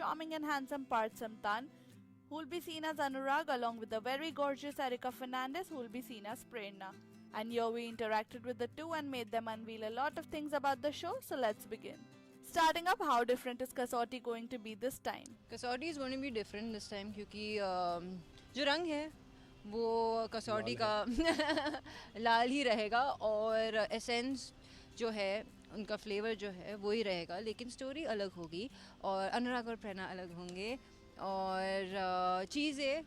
charming and handsome Parth Samtan, who will be seen as Anurag, along with the very gorgeous Erica Fernandez, who will be seen as Prerna. And here we interacted with the two and made them unveil a lot of things about the show, so let's begin. Starting up, how different is Kasauti going to be this time? Kasautii is going to be different this time क्योंकि जो रंग है वो कसौटी का लाल ही रहेगा और essence जो है उनका फ्लेवर जो है वो ही रहेगा, लेकिन स्टोरी अलग होगी और अनुराग और प्रेरणा अलग होंगे और चीज़ें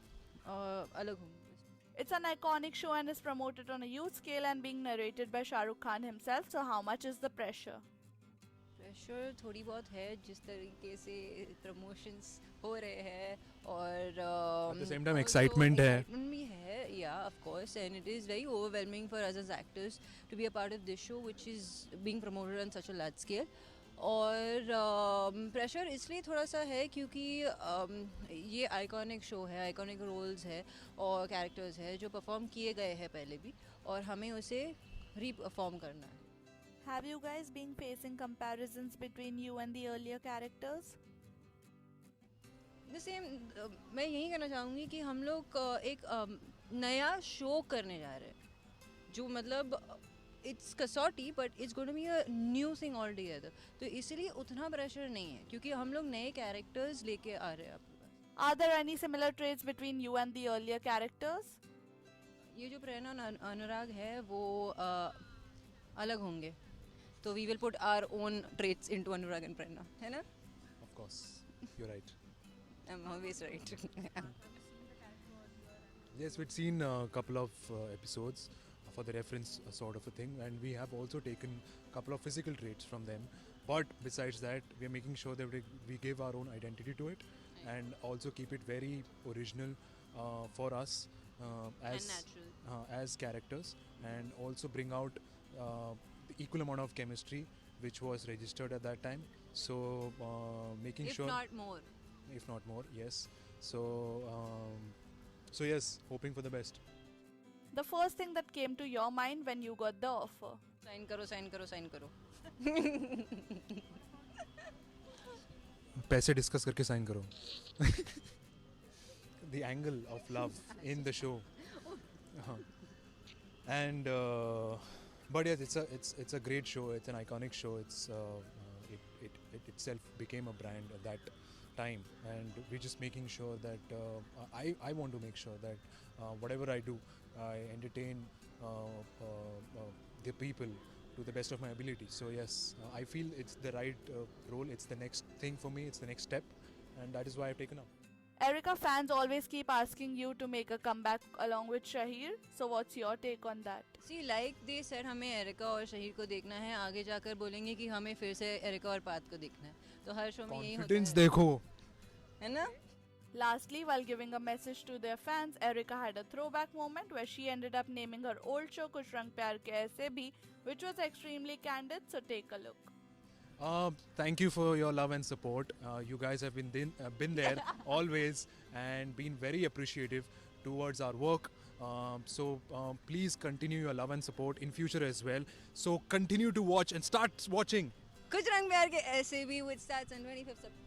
अलग होंगी. It's an iconic show and is promoted on a huge scale and being narrated by Shah Rukh Khan himself, so how much is the pressure? Pressure थोड़ी बहुत है, जिस तरीके से प्रमोशंस हो रहे हैं और At the same time, excitement है. excitement भी है, yeah, of course, and it is very overwhelming for us as actors to be a part of this show which is being promoted on such a large scale. और pressure इसलिए थोड़ा सा है क्योंकि ये आइकॉनिक शो है, iconic roles है और कैरेक्टर्स है जो परफॉर्म किए गए हैं पहले भी और हमें उसे री-परफॉर्म करना है. Have you guys been facing comparisons between you and the earlier characters? The same मैं यही कहना चाहूँगी कि हम लोग एक नया शो करने जा रहे हैं जो मतलब it's Kasautii but it's going to be a new thing all together, तो इसीलिए उतना प्रेशर नहीं है क्योंकि हम लोग नए कैरेक्टर्स लेके आ रहे हैं आपके पास. Are there any similar traits between you and the earlier characters? ये जो प्रेरणा और अनुराग है वो अलग होंगे, तो we will put our own traits into Anurag and Prerna, है ना? Of course, you're right. I am always right. Yes, we'd seen a couple of episodes for the reference sort of a thing, and we have also taken a couple of physical traits from them. But besides that, we are making sure that we give our own identity to it and also keep it very original for us as characters, and also bring out the equal amount of chemistry which was registered at that time. So making If sure, not more. yes. So yes, hoping for the best. The first thing that came to your mind when you got the offer? Sign करो sign करो sign करो. पैसे discuss करके sign करो. The angle of love in the show. And but yes, it's a great show. It's an iconic show. It itself became a brand at that time, and we're just making sure that I want to make sure that whatever I do, I entertain the people to the best of my ability. So yes, I feel it's the right role. It's the next thing for me. It's the next step, and that is why I've taken up. Erica fans always keep asking you to make a comeback along with Shahir. So what's your take on that? See like they said हमें Erica और शहीर को देखना है, आगे जाकर बोलेंगे कि हमें फिर से एरिका और पाथ को देखना है, तो हर शो में यही होता Confidence है, देखो. है ना? Lastly, while giving a message to their fans, Erica had a throwback moment where she ended up naming her old show Kuch Rang Pyar Ke Aise Bhi, which was extremely candid, so take a look. Thank you for your love and support. You guys have been there always and been very appreciative towards our work. So please continue your love and support in future as well. So continue to watch and start watching. कुछ रंग प्यार के ऐसे भी which starts on 25th September.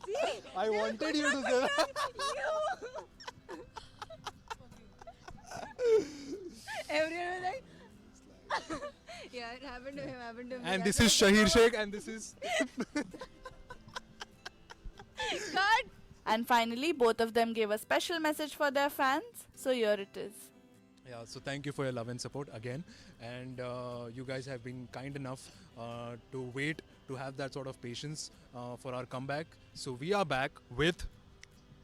See, I wanted you to say that. Everyone was like, yeah, it happened to him. And this is Shahir Sheikh, and this is God. And finally, both of them gave a special message for their fans, so here it is. yeah. So thank you for your love and support again, and you guys have been kind enough to wait, to have that sort of patience for our comeback. So we are back with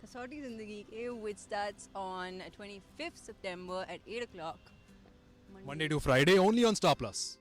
कसौटी जिंदगी के which starts on 25th September at 8 o'clock. Monday to Friday only on Star Plus.